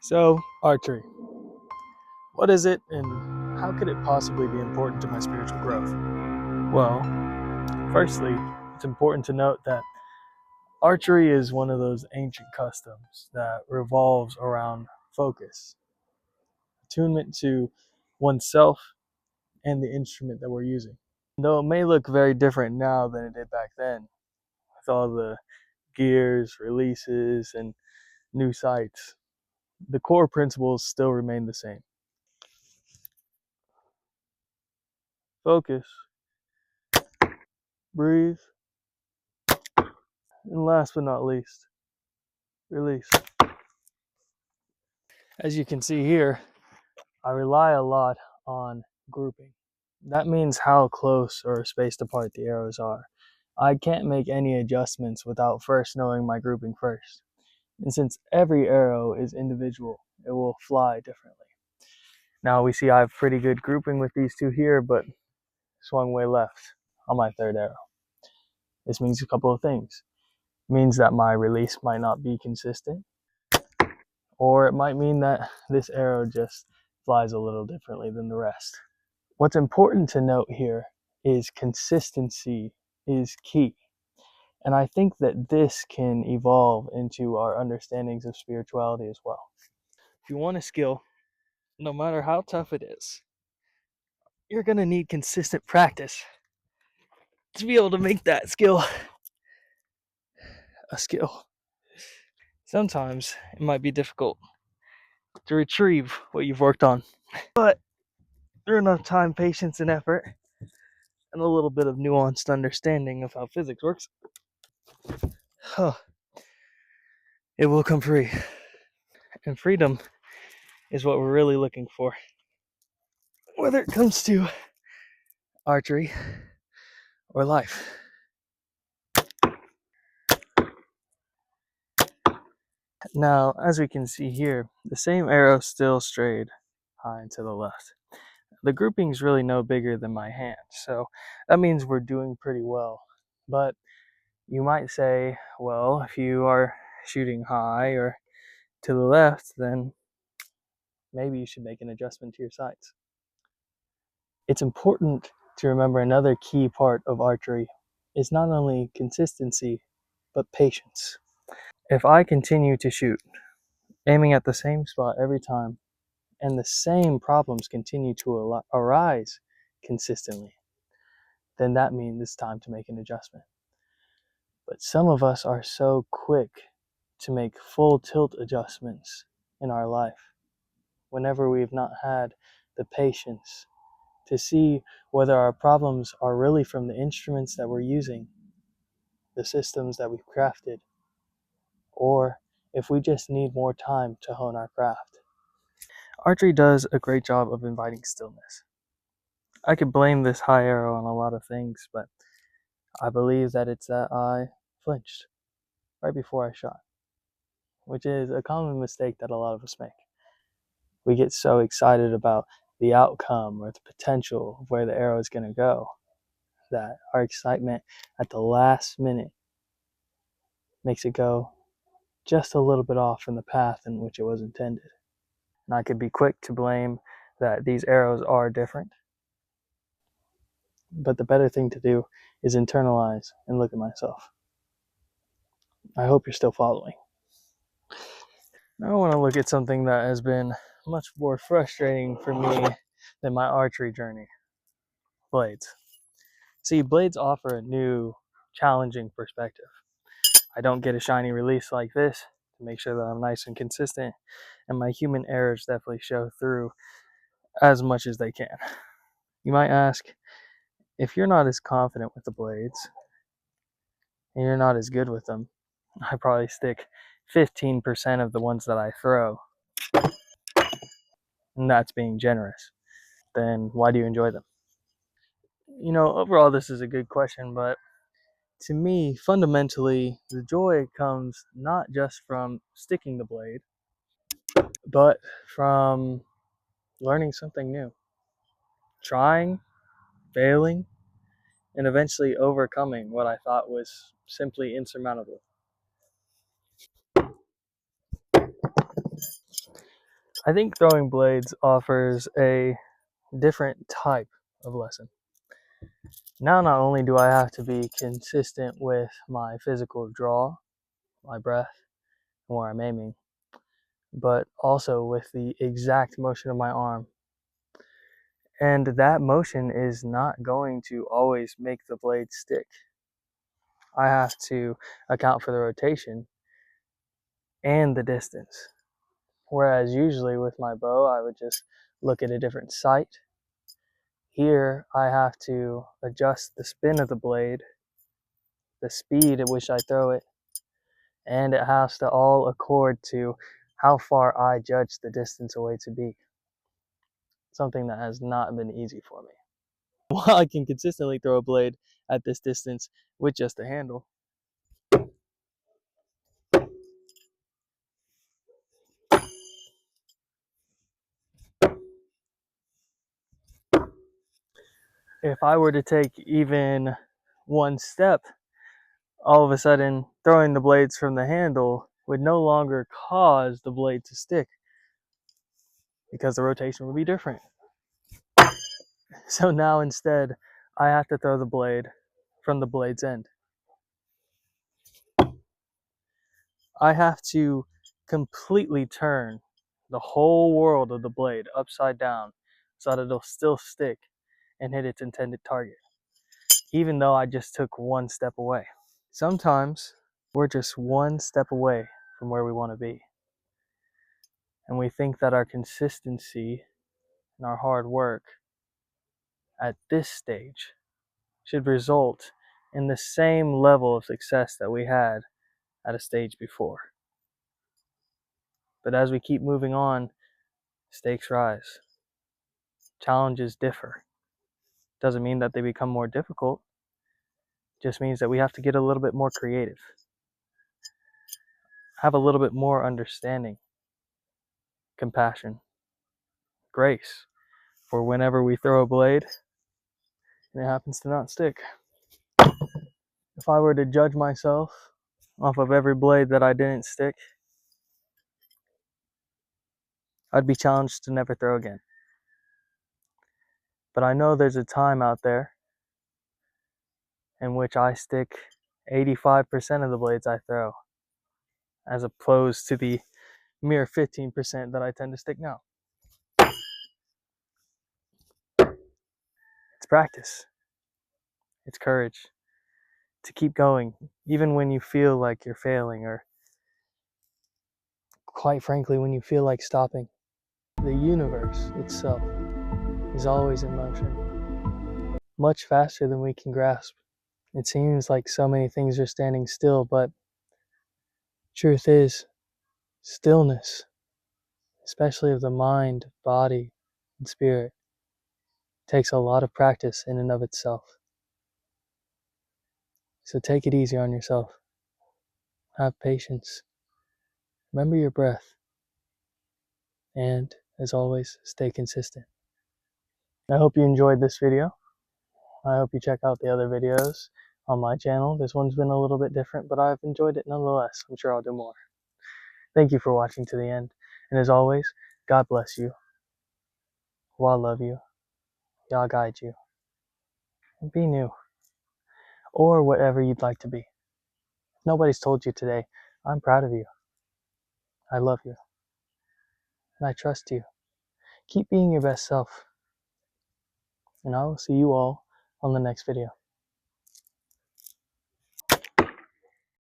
So, archery. What is it and how could it possibly be important to my spiritual growth? Well, firstly, it's important to note that archery is one of those ancient customs that revolves around focus, attunement to oneself and the instrument that we're using. Though it may look very different now than it did back then, with all the gears, releases, and new sights, the core principles still remain the same. Focus, breathe, and last but not least, release. As you can see here, I rely a lot on grouping. That means how close or spaced apart the arrows are. I can't make any adjustments without first knowing my grouping first. And since every arrow is individual, it will fly differently. Now we see I have pretty good grouping with these two here, but swung way left on my third arrow. This means a couple of things. It means that my release might not be consistent, or it might mean that this arrow just flies a little differently than the rest. What's important to note here is consistency is key. And I think that this can evolve into our understandings of spirituality as well. If you want a skill, no matter how tough it is, you're going to need consistent practice to be able to make that skill a skill. Sometimes it might be difficult to retrieve what you've worked on, but through enough time, patience, and effort, and a little bit of nuanced understanding of how physics works, it will come free. And freedom is what we're really looking for, whether it comes to archery or life. Now, as we can see here, the same arrow still strayed high and to the left. The grouping is really no bigger than my hand, so that means we're doing pretty well. But you might say, well, if you are shooting high or to the left, then maybe you should make an adjustment to your sights. It's important to remember another key part of archery is not only consistency, but patience. If I continue to shoot, aiming at the same spot every time, and the same problems continue to arise consistently, then that means it's time to make an adjustment. But some of us are so quick to make full tilt adjustments in our life whenever we've not had the patience to see whether our problems are really from the instruments that we're using, the systems that we've crafted, or if we just need more time to hone our craft. Archery does a great job of inviting stillness. I could blame this high arrow on a lot of things, but I believe that it's that I flinched right before I shot, which is a common mistake that a lot of us make. We get so excited about the outcome or the potential of where the arrow is going to go that our excitement at the last minute makes it go just a little bit off from the path in which it was intended. And I could be quick to blame that these arrows are different, but the better thing to do is internalize and look at myself. I hope you're still following. Now I want to look at something that has been much more frustrating for me than my archery journey. Blades. See, blades offer a new, challenging perspective. I don't get a shiny release like this to make sure that I'm nice and consistent, and my human errors definitely show through as much as they can. You might ask, if you're not as confident with the blades, and you're not as good with them, I probably stick 15% of the ones that I throw, and that's being generous. Then why do you enjoy them? You know, overall, this is a good question, but to me, fundamentally, the joy comes not just from sticking the blade, but from learning something new, trying, failing, and eventually overcoming what I thought was simply insurmountable. I think throwing blades offers a different type of lesson. Now, not only do I have to be consistent with my physical draw, my breath, and where I'm aiming, but also with the exact motion of my arm. And that motion is not going to always make the blade stick. I have to account for the rotation and the distance. Whereas usually with my bow, I would just look at a different sight. Here, I have to adjust the spin of the blade, the speed at which I throw it, and it has to all accord to how far I judge the distance away to be. Something that has not been easy for me. While I can consistently throw a blade at this distance with just a handle, if I were to take even one step, all of a sudden throwing the blades from the handle would no longer cause the blade to stick because the rotation would be different. So now instead, I have to throw the blade from the blade's end. I have to completely turn the whole world of the blade upside down so that it'll still stick and hit its intended target, even though I just took one step away. Sometimes we're just one step away from where we want to be. And we think that our consistency and our hard work at this stage should result in the same level of success that we had at a stage before. But as we keep moving on, stakes rise. Challenges differ. Doesn't mean that they become more difficult. Just means that we have to get a little bit more creative. Have a little bit more understanding, compassion, grace for whenever we throw a blade and it happens to not stick. If I were to judge myself off of every blade that I didn't stick, I'd be challenged to never throw again. But I know there's a time out there in which I stick 85% of the blades I throw, as opposed to the mere 15% that I tend to stick now. It's practice. It's courage to keep going, even when you feel like you're failing, or quite frankly, when you feel like stopping. The universe itself is always in motion, much faster than we can grasp. It seems like so many things are standing still, but truth is, stillness, especially of the mind, body, and spirit, takes a lot of practice in and of itself. So take it easy on yourself. Have patience. Remember your breath. And, as always, stay consistent. I hope you enjoyed this video. I hope you check out the other videos on my channel. This one's been a little bit different, but I've enjoyed it nonetheless. I'm sure I'll do more. Thank you for watching to the end. And as always, God bless you. Yah love you. Yah guide you. And be new. Or whatever you'd like to be. If nobody's told you today, I'm proud of you. I love you. And I trust you. Keep being your best self. And I will see you all on the next video.